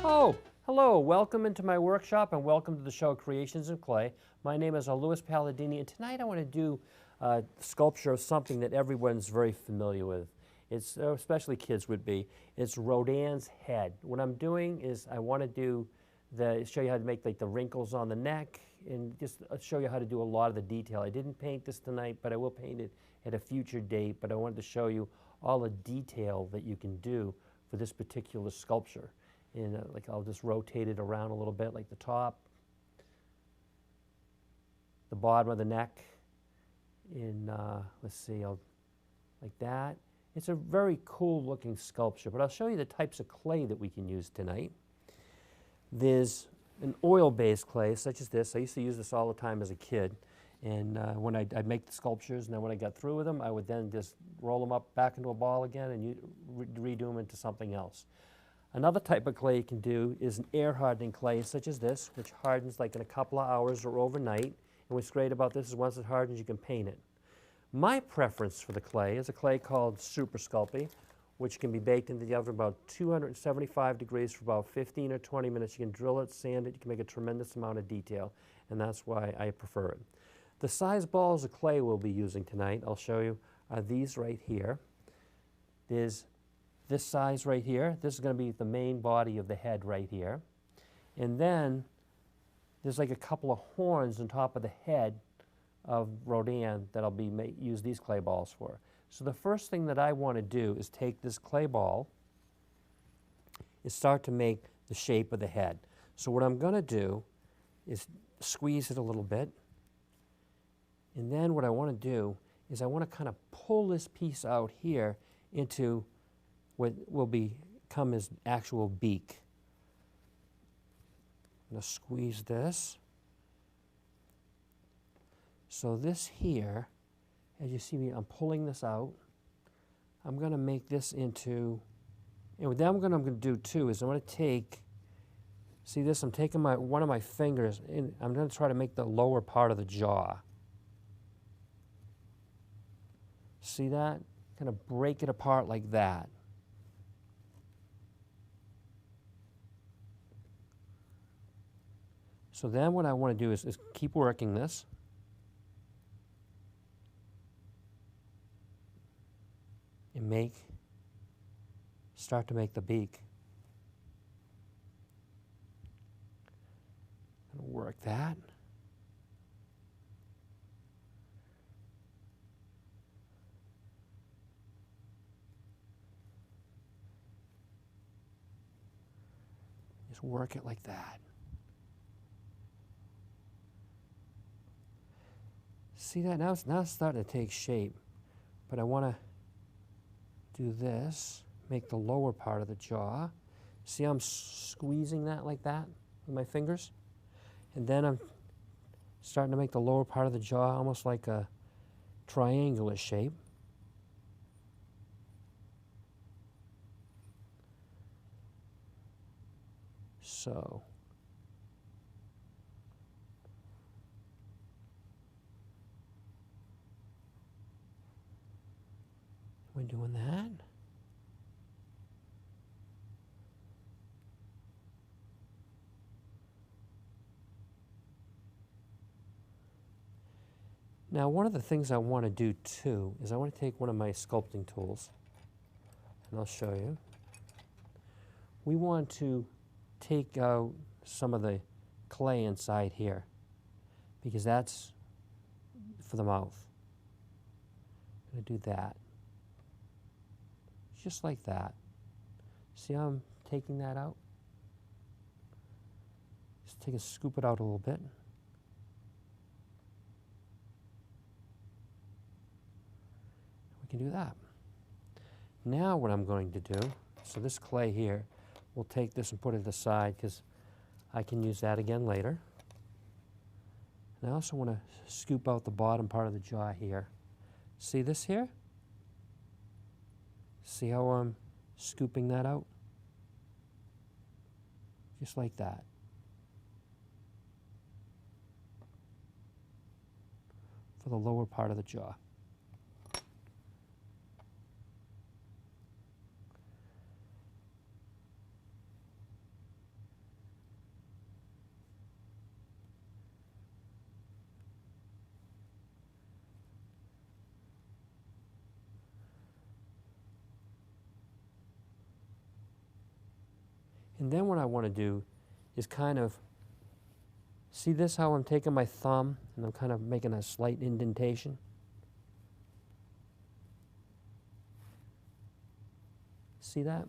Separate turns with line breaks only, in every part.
Oh, hello, welcome into my workshop and welcome to the show Creations in Clay. My name is Louis Palladini, and tonight I want to do a sculpture of something that everyone's very familiar with. It's, especially kids would be. It's Rodin's head. What I'm doing is I want to show you how to make like the wrinkles on the neck and just show you how to do a lot of the detail. I didn't paint this tonight, but I will paint it at a future date, but I wanted to show you all the detail that you can do for this particular sculpture. And like I'll just rotate it around a little bit, like the top, the bottom of the neck, and let's see, like that. It's a very cool looking sculpture, but I'll show you the types of clay that we can use tonight. There's an oil-based clay such as this. I used to use this all the time as a kid, and when I'd make the sculptures, and then when I got through with them, I would then just roll them up back into a ball again and redo them into something else. Another type of clay you can do is an air hardening clay such as this, which hardens like in a couple of hours or overnight. And what's great about this is once it hardens, you can paint it. My preference for the clay is a clay called Super Sculpey, which can be baked into the oven about 275 degrees for about 15 or 20 minutes. You can drill it, sand it, you can make a tremendous amount of detail, and that's why I prefer it. The size balls of clay we'll be using tonight, I'll show you, are these right here. There's this size right here. This is going to be the main body of the head right here. And then there's like a couple of horns on top of the head of Rodin that I'll be use these clay balls for. So the first thing that I want to do is take this clay ball and start to make the shape of the head. So what I'm going to do is squeeze it a little bit. And then what I want to do is I want to kind of pull this piece out here into what will become his actual beak. I'm going to squeeze this. So this here, as you see me, I'm pulling this out. I'm going to make this into, and what I'm going to do too is I'm going to take, see this, I'm taking one of my fingers, and I'm going to try to make the lower part of the jaw. See that? Kind of break it apart like that. So then what I want to do is keep working this. And start to make the beak. And work that. Just work it like that. See that? Now it's starting to take shape, but I want to do this, make the lower part of the jaw. See how I'm squeezing that like that with my fingers? And then I'm starting to make the lower part of the jaw almost like a triangular shape. So we're doing that. Now, one of the things I want to do too is I want to take one of my sculpting tools, and I'll show you. We want to take out some of the clay inside here because that's for the mouth. I'm going to do that. Just like that. See how I'm taking that out? Just scoop it out a little bit. We can do that. Now what I'm going to do, so this clay here, we'll take this and put it aside because I can use that again later. And I also want to scoop out the bottom part of the jaw here. See this here? See how I'm scooping that out? Just like that. For the lower part of the jaw. And then what I want to do is kind of, see this, how I'm taking my thumb and I'm kind of making a slight indentation? See that?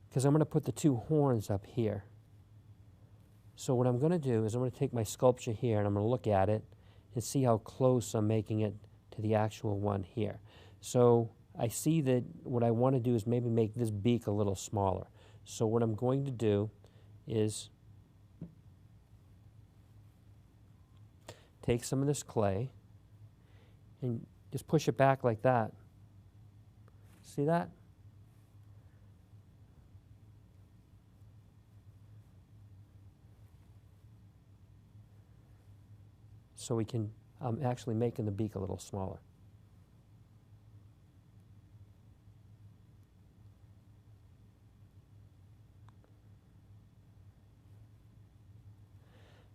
Because I'm going to put the two horns up here. So what I'm going to do is I'm going to take my sculpture here and I'm going to look at it and see how close I'm making it to the actual one here. So I see that what I want to do is maybe make this beak a little smaller. So what I'm going to do is take some of this clay and just push it back like that. See that? So we can, I'm actually making the beak a little smaller.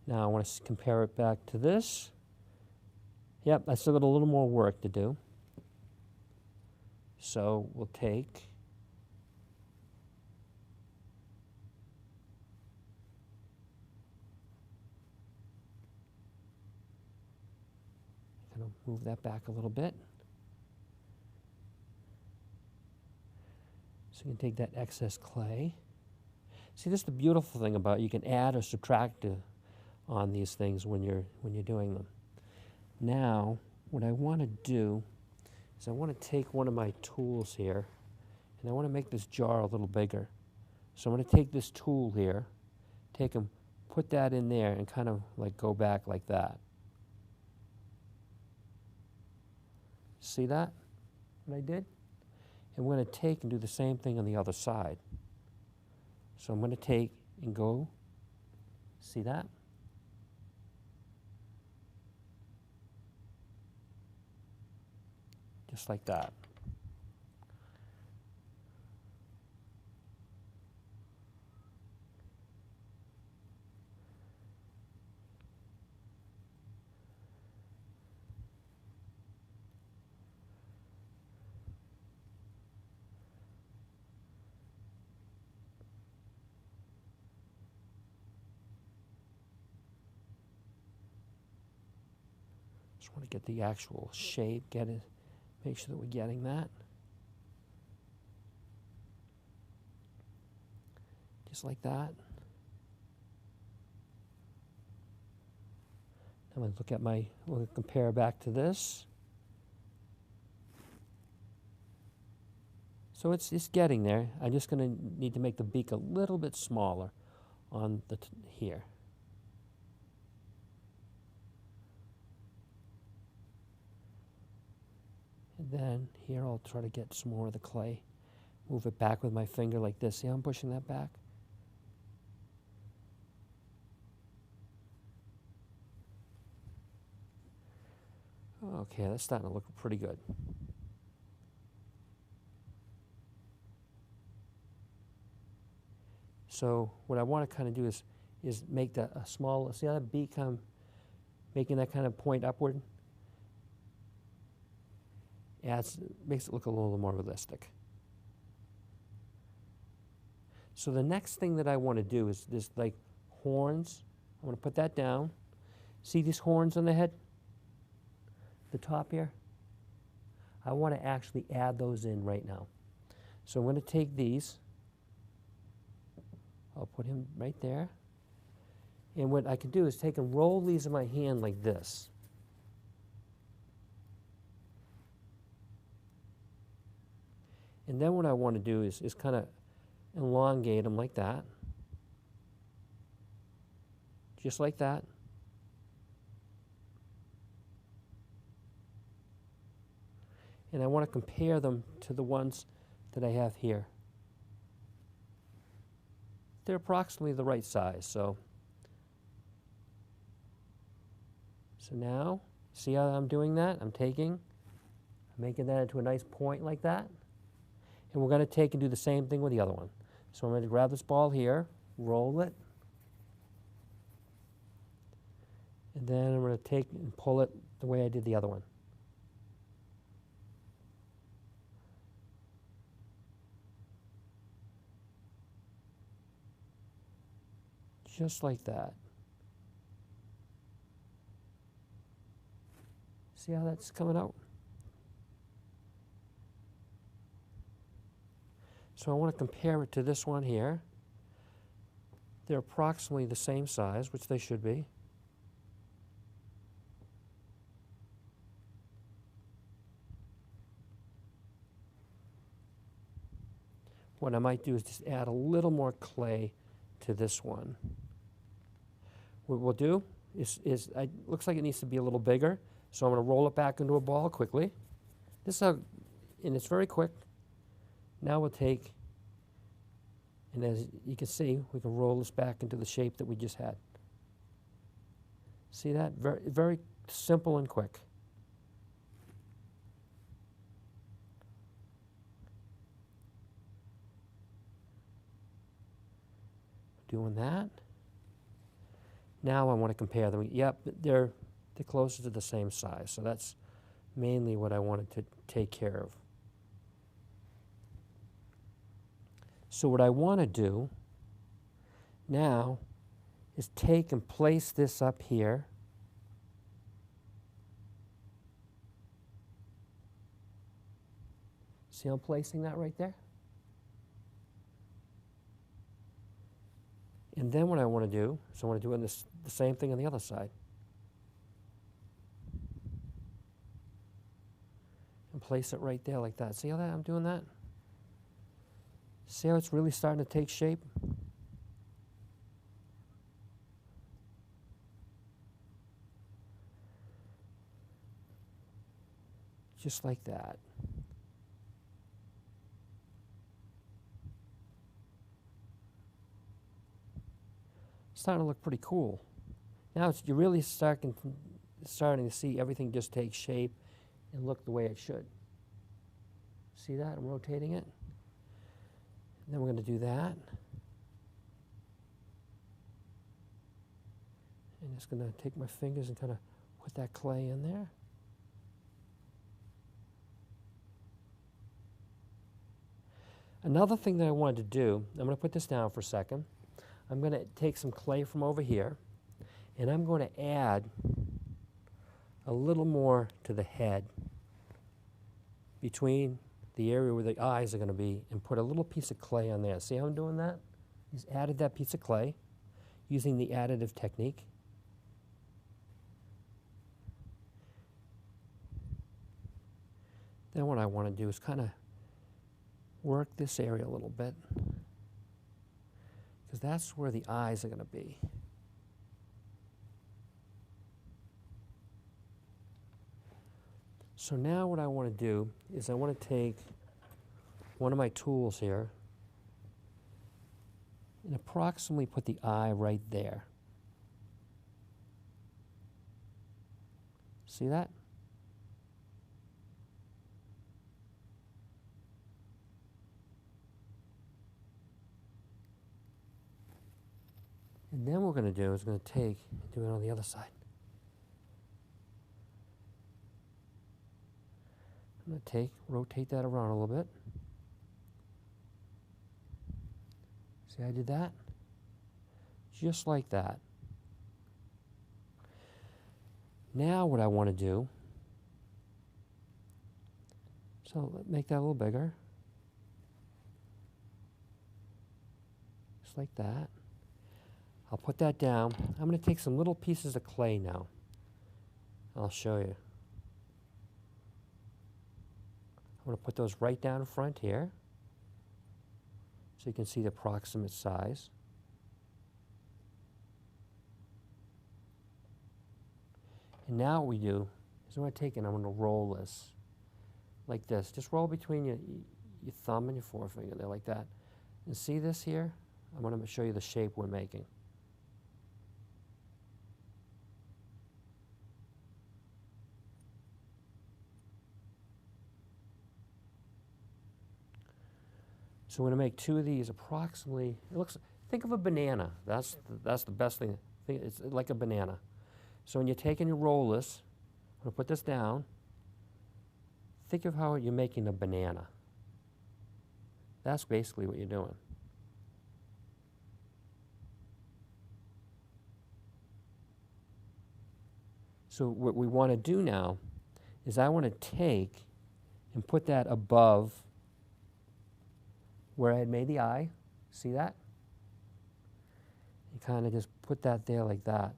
Now I want to compare it back to this. Yep, I still got a little more work to do. So we'll take move that back a little bit. So you can take that excess clay. See, this is the beautiful thing about it. You can add or subtract on these things when you're doing them. Now, what I want to do is I want to take one of my tools here and I want to make this jar a little bigger. So I'm going to take this tool here, take and put that in there and kind of like go back like that. See that, what I did? And we're going to take and do the same thing on the other side. So I'm going to take and go, see that? Just like that. Just want to get the actual shape, get it, make sure that we're getting that. Just like that. I'm going to look at my, we'll compare back to this. So it's getting there. I'm just going to need to make the beak a little bit smaller on the here. And then here I'll try to get some more of the clay. Move it back with my finger like this. See how I'm pushing that back? Okay, that's starting to look pretty good. So what I want to kind of do is make that a small, see how that beak making that kind of point upward? Makes it look a little more realistic. So the next thing that I want to do is this like horns. I want to put that down. See these horns on the head? The top here? I want to actually add those in right now. So I'm going to take these. I'll put him right there. And what I can do is take and roll these in my hand like this. And then what I want to do is kind of elongate them like that. Just like that. And I want to compare them to the ones that I have here. They're approximately the right size, so now, see how I'm doing that? I'm making that into a nice point like that. And we're going to take and do the same thing with the other one. So I'm going to grab this ball here, roll it, and then I'm going to take and pull it the way I did the other one. Just like that. See how that's coming out? So I want to compare it to this one here. They're approximately the same size, which they should be. What I might do is just add a little more clay to this one. What we'll do is looks like it needs to be a little bigger, so I'm going to roll it back into a ball quickly. This is how, and it's very quick. Now we'll take, and as you can see, we can roll this back into the shape that we just had. See that? Very, very simple and quick. Doing that. Now I want to compare them. Yep, they're closer to the same size, so that's mainly what I wanted to take care of. So what I want to do now is take and place this up here. See how I'm placing that right there? And then what I want to do is I want to do the same thing on the other side. And place it right there like that. See how I'm doing that? See how it's really starting to take shape? Just like that. Starting to look pretty cool. Now you're really starting to see everything just take shape and look the way it should. See that? I'm rotating it. And then we're going to do that. And just going to take my fingers and kind of put that clay in there. Another thing that I wanted to do, I'm going to put this down for a second. I'm going to take some clay from over here, and I'm going to add a little more to the head between the area where the eyes are going to be, and put a little piece of clay on there. See how I'm doing that? Just added that piece of clay using the additive technique. Then what I want to do is kind of work this area a little bit, because that's where the eyes are going to be. So now what I want to do is I want to take one of my tools here and approximately put the eye right there. See that? And then what we're going to do is going to take and do it on the other side. I'm going to rotate that around a little bit. See how I did that? Just like that. Now what I want to do, so make that a little bigger. Just like that. I'll put that down. I'm going to take some little pieces of clay now. I'll show you. I'm going to put those right down in front here so you can see the approximate size. And now what we do is I'm going to take and I'm going to roll this like this. Just roll between your thumb and your forefinger there like that. And see this here? I'm going to show you the shape we're making. So we're going to make two of these approximately, it looks, think of a banana. That's the best thing. It's like a banana. So when you're taking your roll this, I'm going to put this down. Think of how you're making a banana. That's basically what you're doing. So what we want to do now is I want to take and put that above where I had made the eye. See that? You kind of just put that there like that.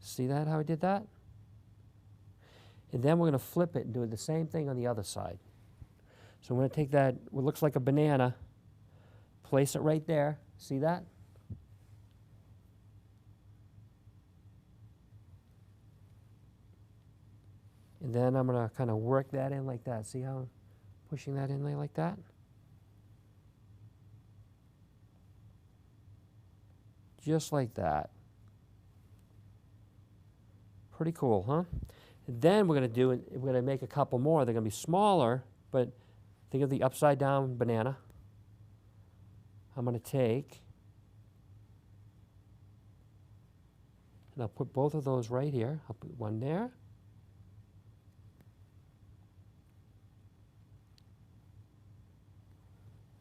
See that, how I did that? And then we're going to flip it and do the same thing on the other side. So I'm going to take that, what looks like a banana, place it right there. See that? And then I'm going to kind of work that in like that. See how I'm pushing that in there like that? Just like that. Pretty cool, huh? And then we're going to make a couple more. They're going to be smaller, but think of the upside down banana. I'm going to take, and I'll put both of those right here. I'll put one there.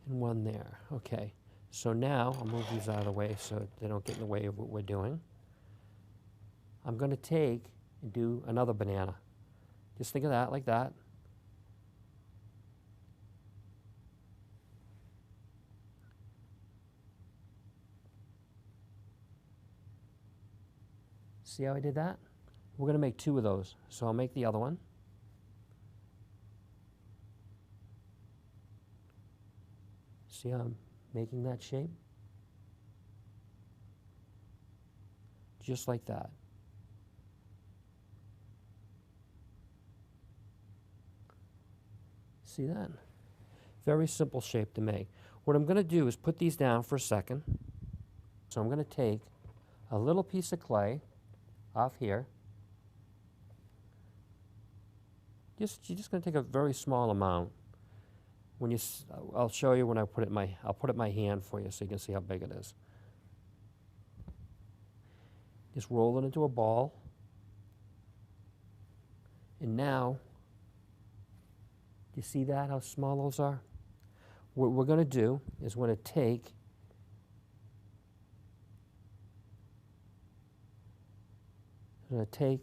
And one there. Okay. So now, I'll move these out of the way so they don't get in the way of what we're doing. I'm going to take and do another banana. Just think of that like that. See how I did that? We're going to make two of those. So I'll make the other one. See how I'm making that shape? Just like that. See that? Very simple shape to make. What I'm going to do is put these down for a second. So I'm going to take a little piece of clay off here. You're just going to take a very small amount. When you, I'll show you when I put it in my, I'll put it in my hand for you so you can see how big it is. Just roll it into a ball. And now, you see that, how small those are? What we're going to do is we're going to take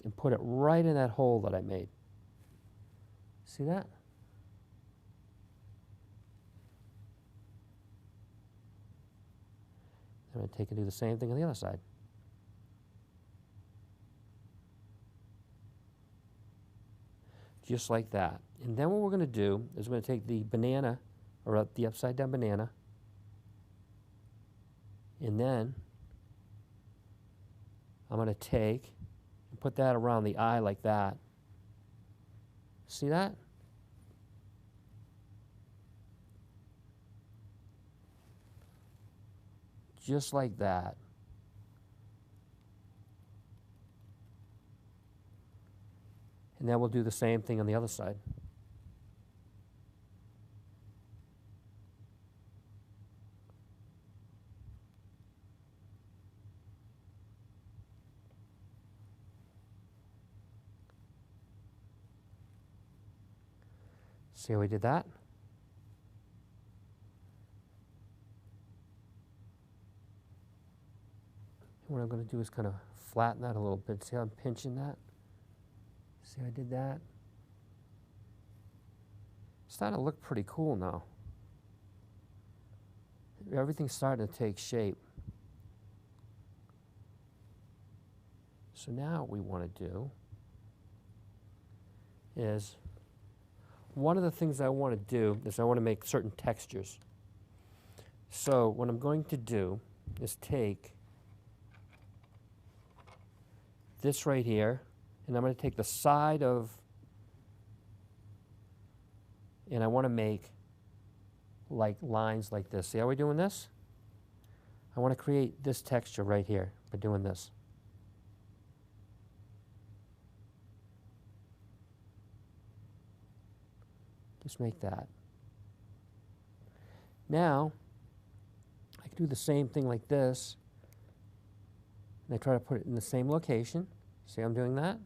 and put it right in that hole that I made. See that? I'm going to take and do the same thing on the other side. Just like that. And then what we're going to do is we're going to take the banana, or the upside down banana, and then I'm going to take and put that around the eye like that. See that? Just like that. And then we'll do the same thing on the other side. See how we did that? What I'm going to do is kind of flatten that a little bit. See how I'm pinching that? See how I did that? It's starting to look pretty cool now. Everything's starting to take shape. So now what we want to do is, one of the things I want to do is I want to make certain textures. So what I'm going to do is take this right here, and I'm going to take the side of, and I want to make like lines like this. See how we're doing this? I want to create this texture right here by doing this. Just make that. Now, I can do the same thing like this. And I try to put it in the same location. See how I'm doing that?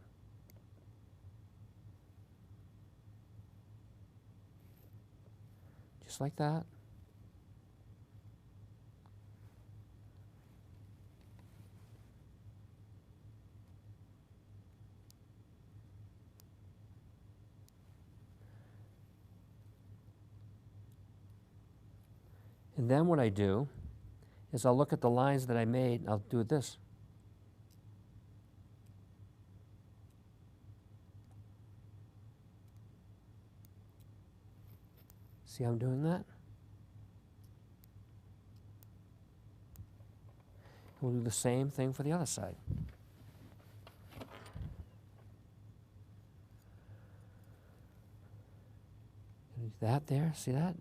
Just like that. And then what I do is I'll look at the lines that I made, and I'll do this. See how I'm doing that? We'll do the same thing for the other side. That there, see that?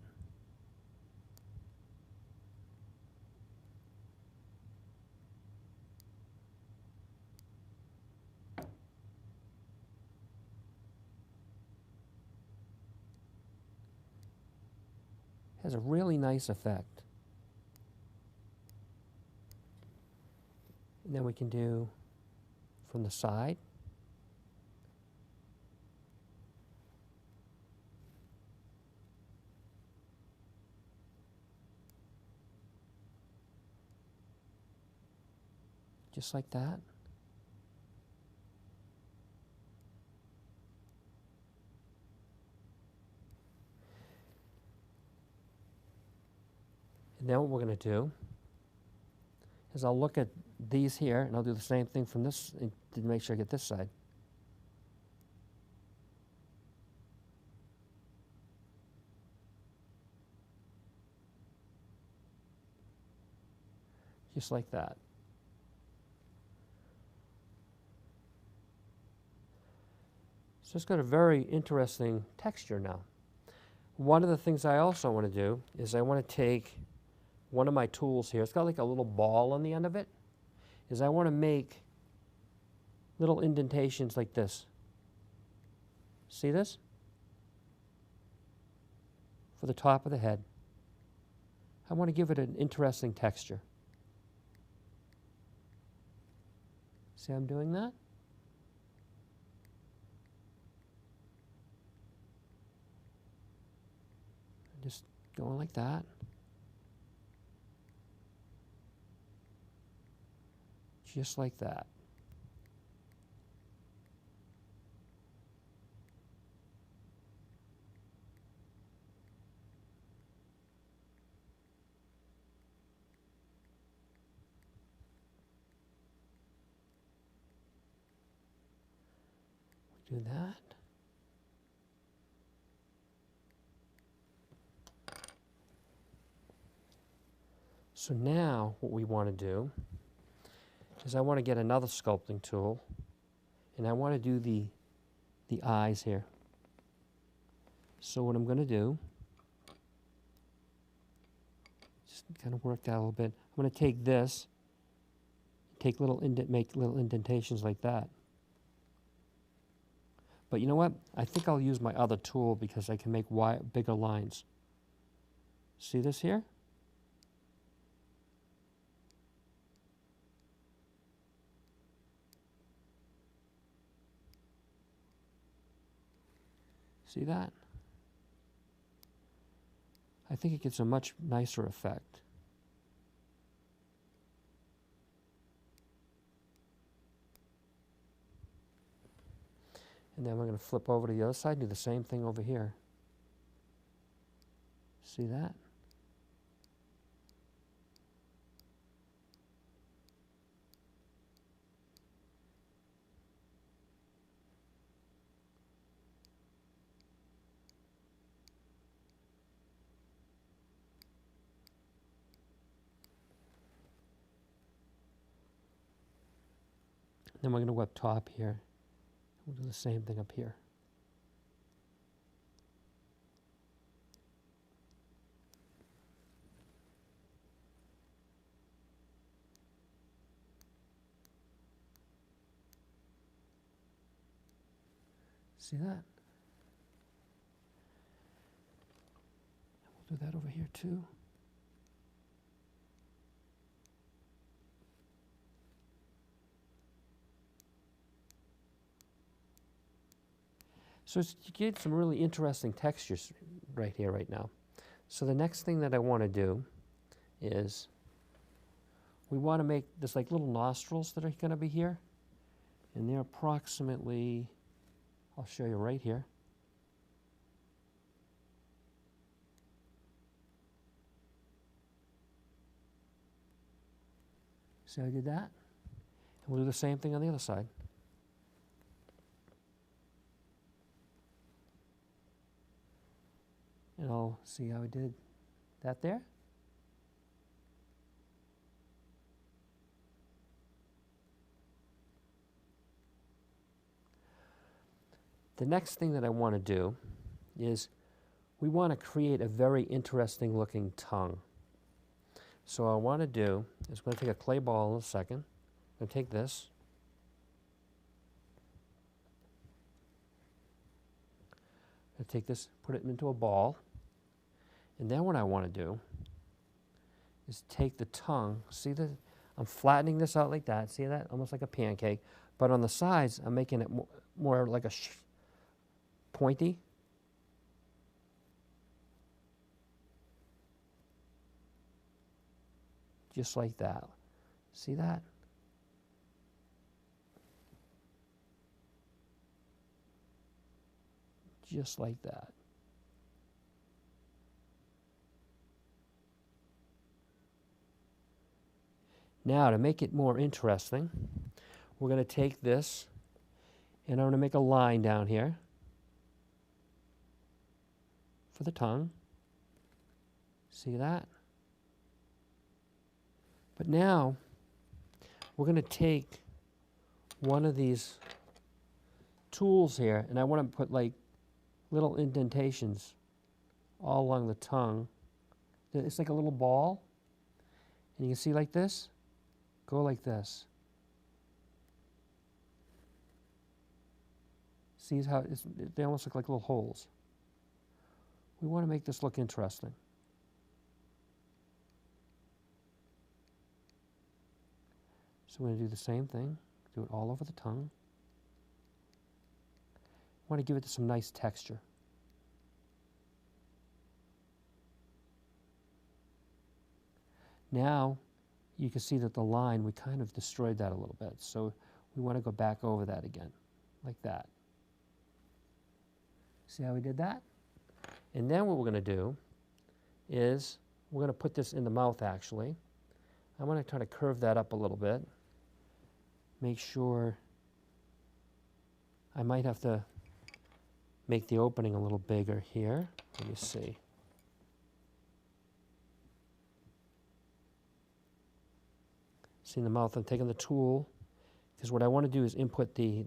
Has a really nice effect. And then we can do from the side. Just like that. And then what we're going to do is I'll look at these here, and I'll do the same thing from this to make sure I get this side. Just like that. So it's got a very interesting texture now. One of the things I also want to do is I want to take one of my tools here. It's got like a little ball on the end of it. Is I want to make little indentations like this. See this? For the top of the head. I want to give it an interesting texture. See how I'm doing that? Just going like that. Just like that. Do that. So now what we want to do is I want to get another sculpting tool, and I want to do the eyes here. So what I'm going to do, just kind of work that a little bit. I'm going to take this, make little indentations like that. But you know what? I think I'll use my other tool because I can make bigger lines. See this here? See that? I think it gets a much nicer effect. And then we're going to flip over to the other side and do the same thing over here. See that? Then we're going to go up top here. We'll do the same thing up here. See that? We'll do that over here too. So you get some really interesting textures right here, right now. So the next thing that I want to do is we want to make this like little nostrils that are going to be here. And they're approximately, I'll show you right here. See how I did that? And we'll do the same thing on the other side. And I'll see how I did that there. The next thing that I want to do is we want to create a very interesting looking tongue. So what I want to do is I'm going to take a clay ball in a second. I'm going to take this. I'm going to take this, put it into a ball. And then what I want to do is take the tongue. See that I'm flattening this out like that. See that? Almost like a pancake. But on the sides, I'm making it more like a pointy. Just like that. See that? Just like that. Now, to make it more interesting, we're going to take this and I'm going to make a line down here for the tongue. See that? But now, we're going to take one of these tools here, and I want to put like little indentations all along the tongue. It's like a little ball, and you can see like this, go like this. See how they almost look like little holes. We want to make this look interesting. So we're going to do the same thing, do it all over the tongue. Want to give it some nice texture. Now, you can see that the line, we kind of destroyed that a little bit. So we want to go back over that again, like that. See how we did that? And then what we're going to do is we're going to put this in the mouth, actually. I'm going to try to curve that up a little bit. Make sure I might have to make the opening a little bigger here. Let me see. See in the mouth, I'm taking the tool, because what I want to do is input the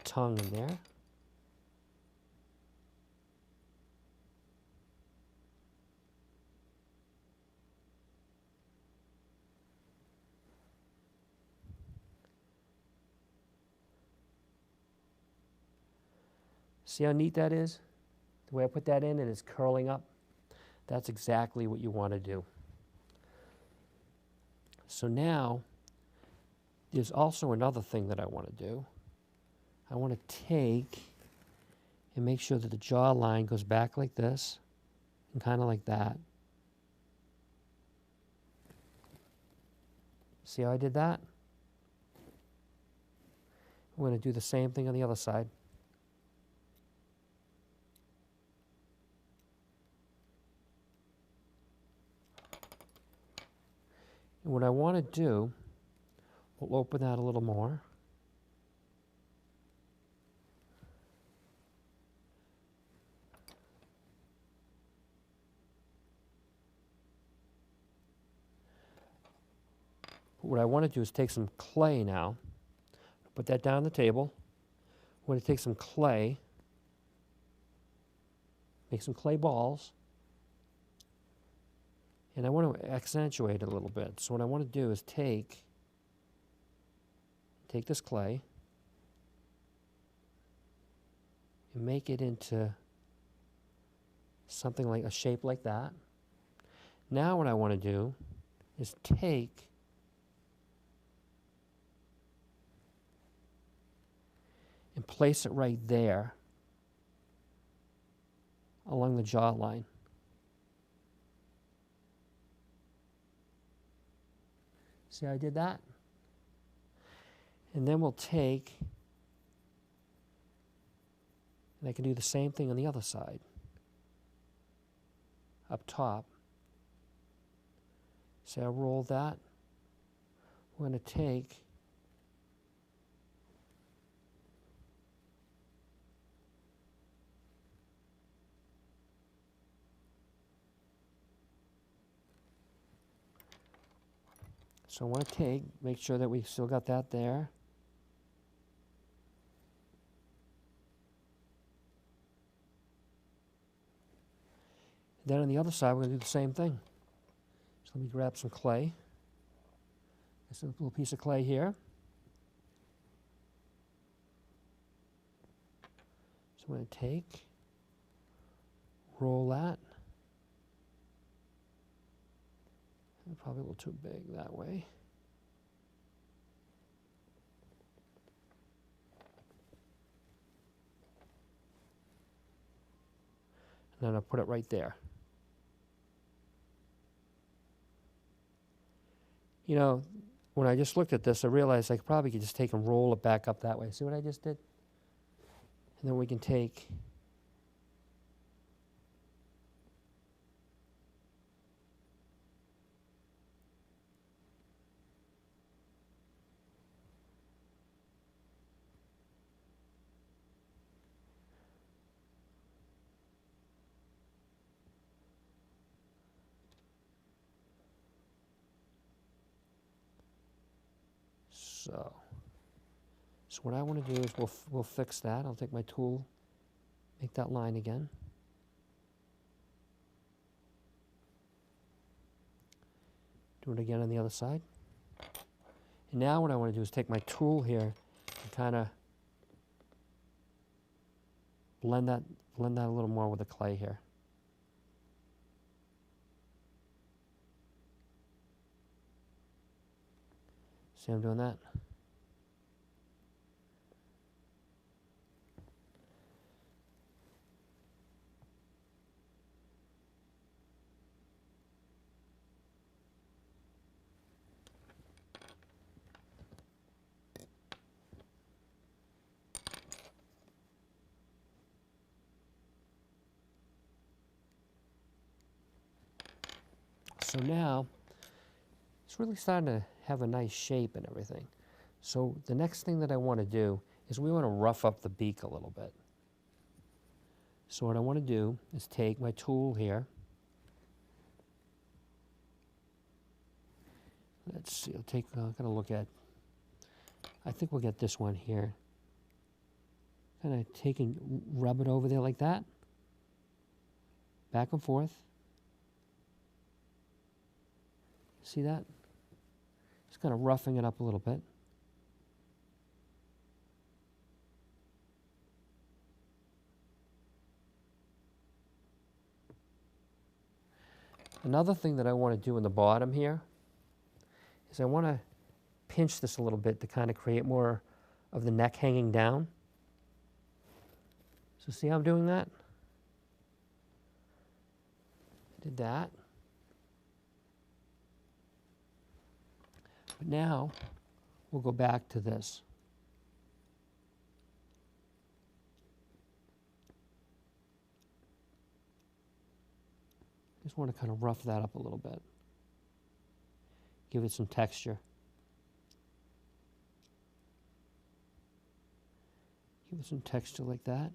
tongue in there. See how neat that is? The way I put that in and it's curling up. That's exactly what you want to do. So now, there's also another thing that I want to do. I want to take and make sure that the jawline goes back like this and kind of like that. See how I did that? I'm going to do the same thing on the other side. And what I want to do, we'll open that a little more. What I want to do is take some clay now, put that down on the table. I'm going to take some clay, make some clay balls, and I want to accentuate it a little bit. So what I want to do is take this clay and make it into something like a shape like that. Now what I want to do is take and place it right there along the jawline. See how I did that? And then we'll take, and I can do the same thing on the other side. Up top. So I roll that. We're going to take So I want to make sure that we still got that there. Then on the other side, we're going to do the same thing. So let me grab some clay. There's a little piece of clay here. So I'm going to take, roll that. Probably a little too big that way. And then I'll put it right there. You know, when I just looked at this, I realized I probably could just take and roll it back up that way. See what I just did? And then we can take So what I want to do is we'll fix that. I'll take my tool, make that line again. Do it again on the other side. And now what I want to do is take my tool here and kind of blend that a little more with the clay here. See I'm doing that? So now, it's really starting to have a nice shape and everything. So the next thing that I want to do is we want to rough up the beak a little bit. So what I want to do is take my tool here. Let's see, I'm going to look at, I think we'll get this one here. Kind of take and rub it over there like that. Back and forth. See that? Just kind of roughing it up a little bit. Another thing that I want to do in the bottom here is I want to pinch this a little bit to kind of create more of the neck hanging down. So see how I'm doing that? Did that. But now we'll go back to this. Just want to kind of rough that up a little bit. Give it some texture. Give it some texture like that.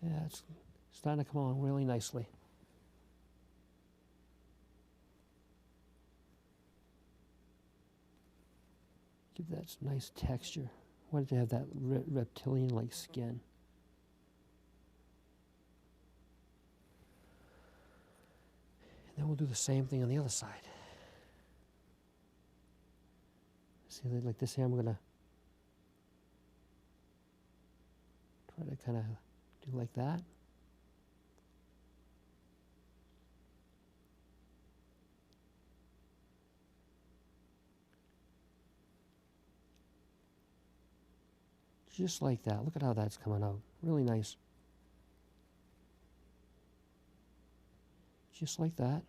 Yeah, it's starting to come along really nicely. Give that some nice texture. I wanted to have that reptilian-like skin. And then we'll do the same thing on the other side. See, like this here, I'm going to try to kind of do like that. Just like that. Look at how that's coming out. Really nice. Just like that.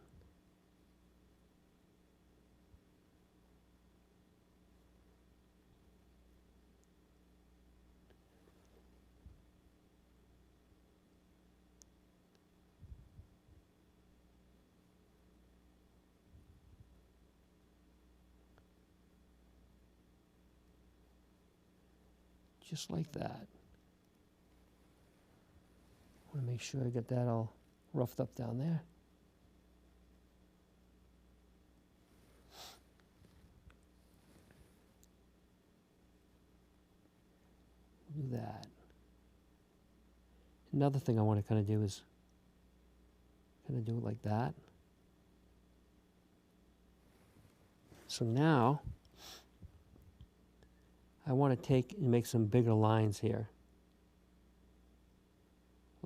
just like that. I want to make sure I get that all roughed up down there. Do that. Another thing I want to kind of do is kind of do it like that. So now I want to take and make some bigger lines here,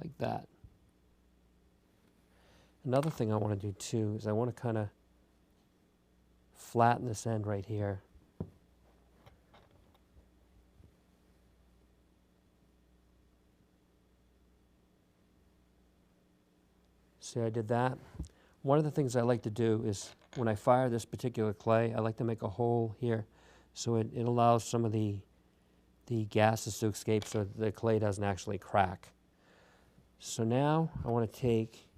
like that. Another thing I want to do too is I want to kind of flatten this end right here. See, I did that. One of the things I like to do is when I fire this particular clay, I like to make a hole here so it allows some of the gases to escape so the clay doesn't actually crack. So now I want to take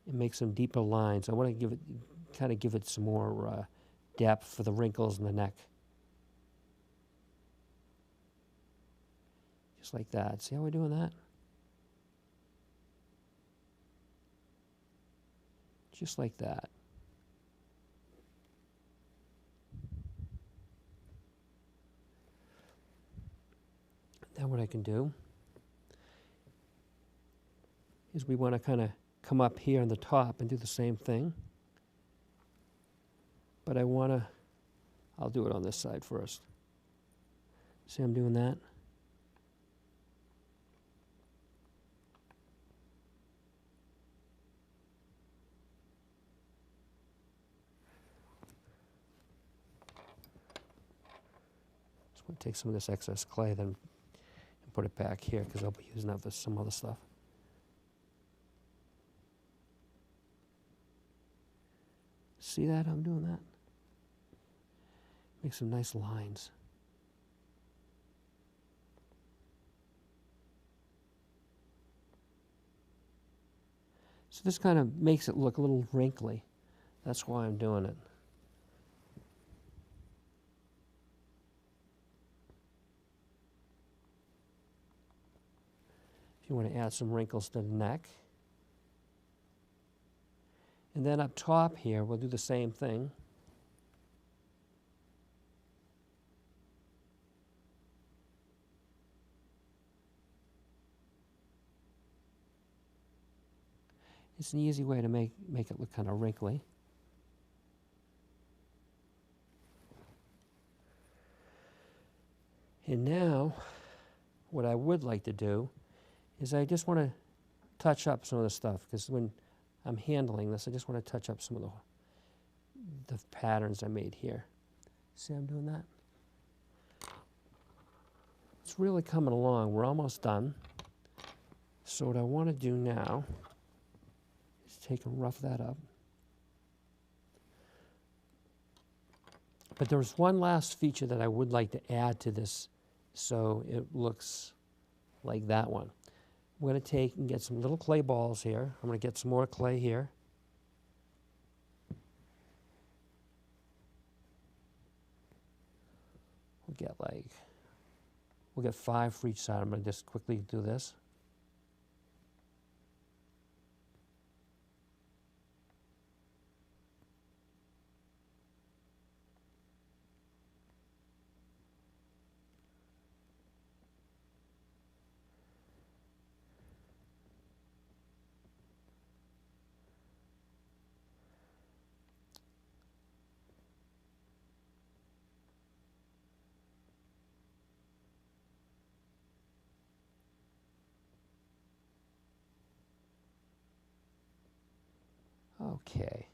and make some deeper lines. I want to give it, kind of give it some more depth for the wrinkles in the neck. Just like that. See how we're doing that? Just like that. Then what I can do is we want to kind of come up here on the top and do the same thing. But I want to, I'll do it on this side first. See I'm doing that? Just want to take some of this excess clay then and put it back here because I'll be using that for some other stuff. See that? I'm doing that. Make some nice lines. So this kind of makes it look a little wrinkly. That's why I'm doing it. If you want to add some wrinkles to the neck. And then up top here, we'll do the same thing. It's an easy way to make it look kind of wrinkly. And now, what I would like to do is I just want to touch up some of the stuff, because when I'm handling this, I just want to touch up some of the patterns I made here. See how I'm doing that? It's really coming along. We're almost done. So what I want to do now is take and rough that up. But there's one last feature that I would like to add to this so it looks like that one. I'm going to take and get some little clay balls here. I'm going to get some more clay here. We'll get 5 for each side. I'm going to just quickly do this. Okay,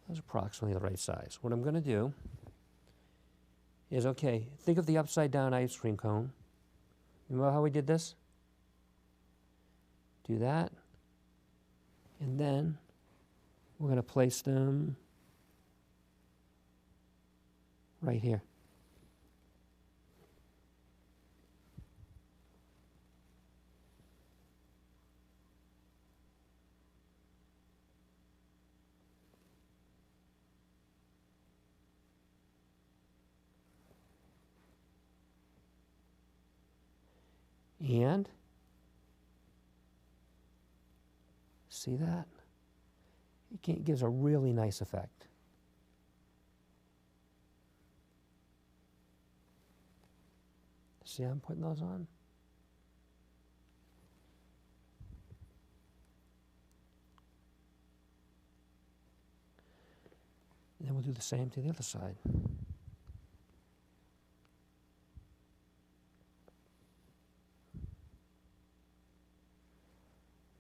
that's approximately the right size. What I'm going to do is, okay, think of the upside down ice cream cone. Remember how we did this? Do that. And then we're going to place them right here. And see that? It gives a really nice effect. See how I'm putting those on? And then we'll do the same to the other side.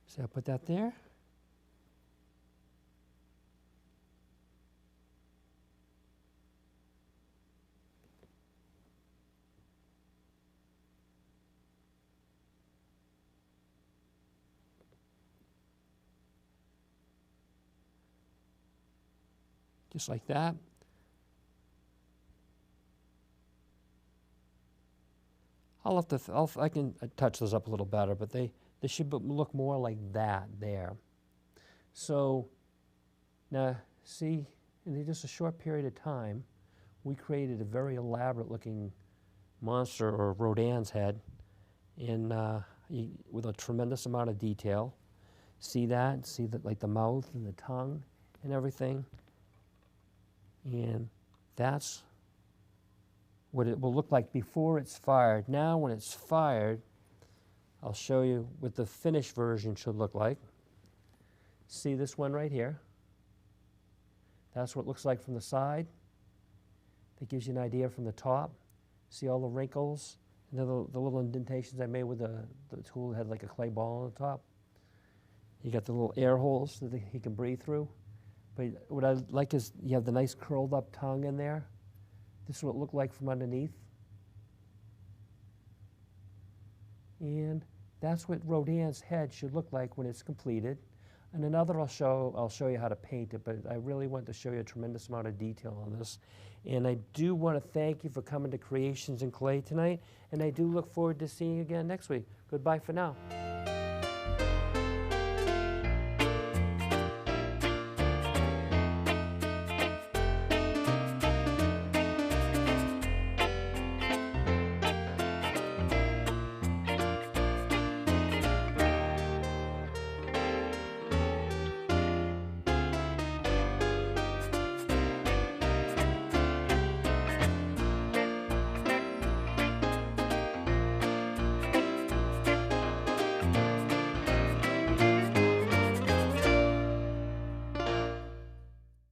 See, I put that there. Just like that. I can touch those up a little better, but they should look more like that there. So now, see, in just a short period of time, we created a very elaborate looking monster, or Rodin's head, with a tremendous amount of detail. See that? See that, like the mouth and the tongue and everything. And that's what it will look like before it's fired. Now when it's fired, I'll show you what the finished version should look like. See this one right here? That's what it looks like from the side. That gives you an idea from the top. See all the wrinkles and the little indentations I made with the tool that had like a clay ball on the top. You got the little air holes that he can breathe through. But what I like is you have the nice curled up tongue in there. This is what it looked like from underneath. And that's what Rodin's head should look like when it's completed. And another I'll show you how to paint it, but I really want to show you a tremendous amount of detail on this. And I do want to thank you for coming to Creations in Clay tonight, and I do look forward to seeing you again next week. Goodbye for now.